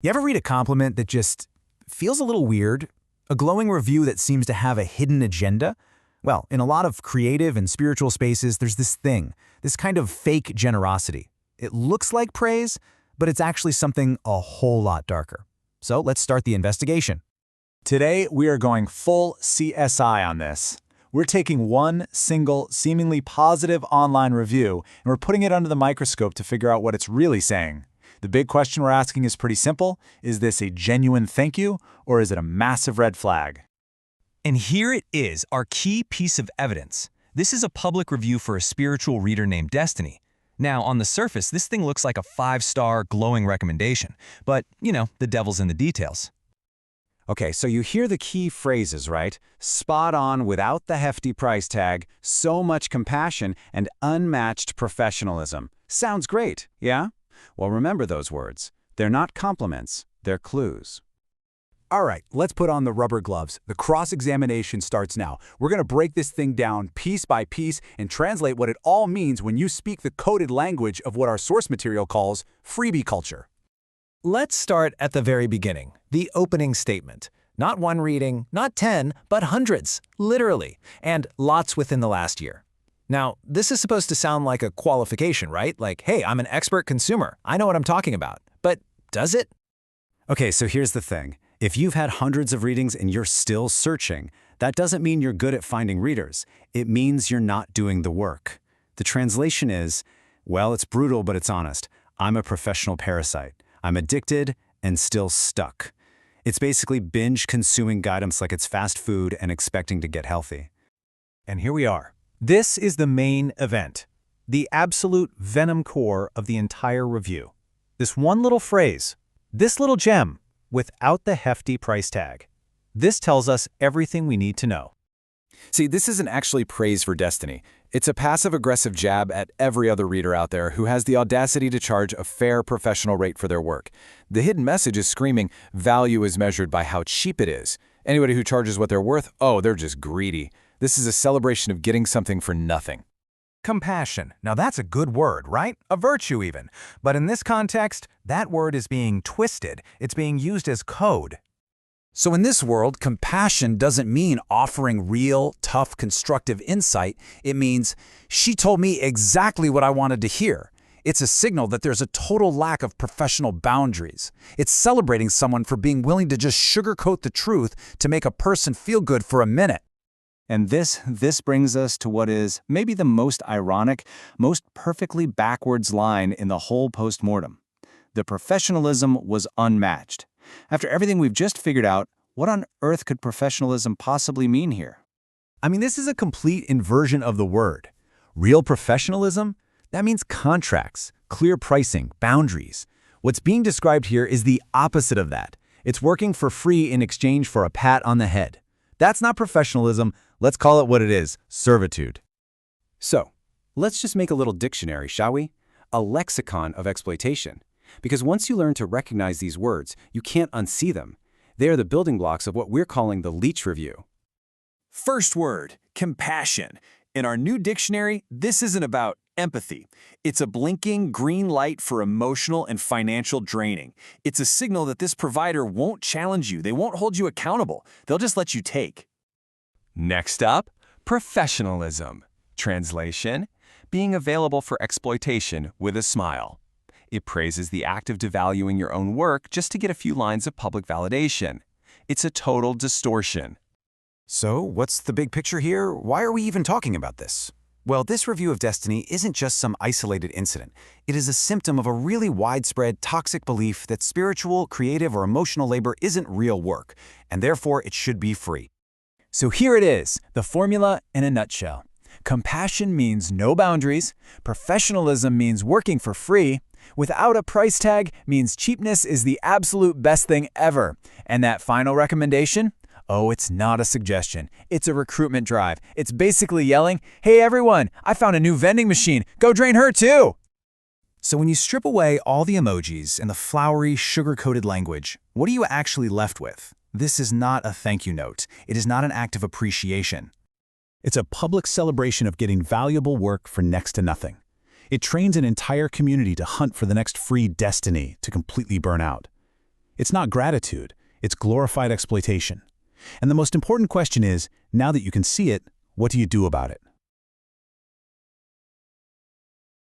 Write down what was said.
You ever read a compliment that just feels a little weird? A glowing review that seems to have a hidden agenda? Well, in a lot of creative and spiritual spaces, there's this thing, this kind of fake generosity. It looks like praise, but it's actually something a whole lot darker. So let's start the investigation. Today, we are going full CSI on this. We're taking one single, seemingly positive online review, and we're putting it under the microscope to figure out what it's really saying. The big question we're asking is pretty simple. Is this a genuine thank you, or is it a massive red flag? And here it is, our key piece of evidence. This is a public review for a spiritual reader named Destiny. Now, on the surface, this thing looks like a 5-star glowing recommendation, but, the devil's in the details. Okay, so you hear the key phrases, right? Spot on without the hefty price tag, so much compassion, and unmatched professionalism. Sounds great, yeah? Well, remember those words. They're not compliments, they're clues. All right, let's put on the rubber gloves. The cross-examination starts now. We're going to break this thing down piece by piece and translate what it all means when you speak the coded language of what our source material calls freebie culture. Let's start at the very beginning, the opening statement. Not one reading, not 10, but hundreds, literally, and lots within the last year. Now, this is supposed to sound like a qualification, right? Like, hey, I'm an expert consumer. I know what I'm talking about. But does it? Okay, so here's the thing. If you've had hundreds of readings and you're still searching, that doesn't mean you're good at finding readers. It means you're not doing the work. The translation is, well, it's brutal, but it's honest. I'm a professional parasite. I'm addicted and still stuck. It's basically binge consuming guidance like it's fast food and expecting to get healthy. And here we are. This is the main event, the absolute venom core of the entire review. This one little phrase, this little gem, without the hefty price tag. This tells us everything we need to know. See, this isn't actually praise for Destiny. It's a passive-aggressive jab at every other reader out there who has the audacity to charge a fair professional rate for their work. The hidden message is screaming, value is measured by how cheap it is. Anybody who charges what they're worth, oh, they're just greedy. This is a celebration of getting something for nothing. Compassion. Now that's a good word, right? A virtue even. But in this context, that word is being twisted. It's being used as code. So in this world, compassion doesn't mean offering real, tough, constructive insight. It means, she told me exactly what I wanted to hear. It's a signal that there's a total lack of professional boundaries. It's celebrating someone for being willing to just sugarcoat the truth to make a person feel good for a minute. And this brings us to what is maybe the most ironic, most perfectly backwards line in the whole postmortem. The professionalism was unmatched. After everything we've just figured out, what on earth could professionalism possibly mean here? I mean, this is a complete inversion of the word. Real professionalism? That means contracts, clear pricing, boundaries. What's being described here is the opposite of that. It's working for free in exchange for a pat on the head. That's not professionalism. Let's call it what it is, servitude. So, let's just make a little dictionary, shall we? A lexicon of exploitation. Because once you learn to recognize these words, you can't unsee them. They are the building blocks of what we're calling the Leach Review. First word, compassion. In our new dictionary, this isn't about empathy. It's a blinking green light for emotional and financial draining. It's a signal that this provider won't challenge you. They won't hold you accountable. They'll just let you take. Next up, professionalism. Translation, being available for exploitation with a smile. It praises the act of devaluing your own work just to get a few lines of public validation. It's a total distortion. So, what's the big picture here? Why are we even talking about this? Well, this review of Destiny isn't just some isolated incident. It is a symptom of a really widespread, toxic belief that spiritual, creative, or emotional labor isn't real work, and therefore it should be free. So here it is, the formula in a nutshell. Compassion means no boundaries, professionalism means working for free, without a price tag means cheapness is the absolute best thing ever. And that final recommendation? Oh, it's not a suggestion. It's a recruitment drive. It's basically yelling, hey everyone, I found a new vending machine. Go drain her too! So when you strip away all the emojis and the flowery, sugar-coated language, what are you actually left with? This is not a thank you note. It is not an act of appreciation. It's a public celebration of getting valuable work for next to nothing. It trains an entire community to hunt for the next free Destiny to completely burn out. It's not gratitude, it's glorified exploitation. And the most important question is, now that you can see it, what do you do about it?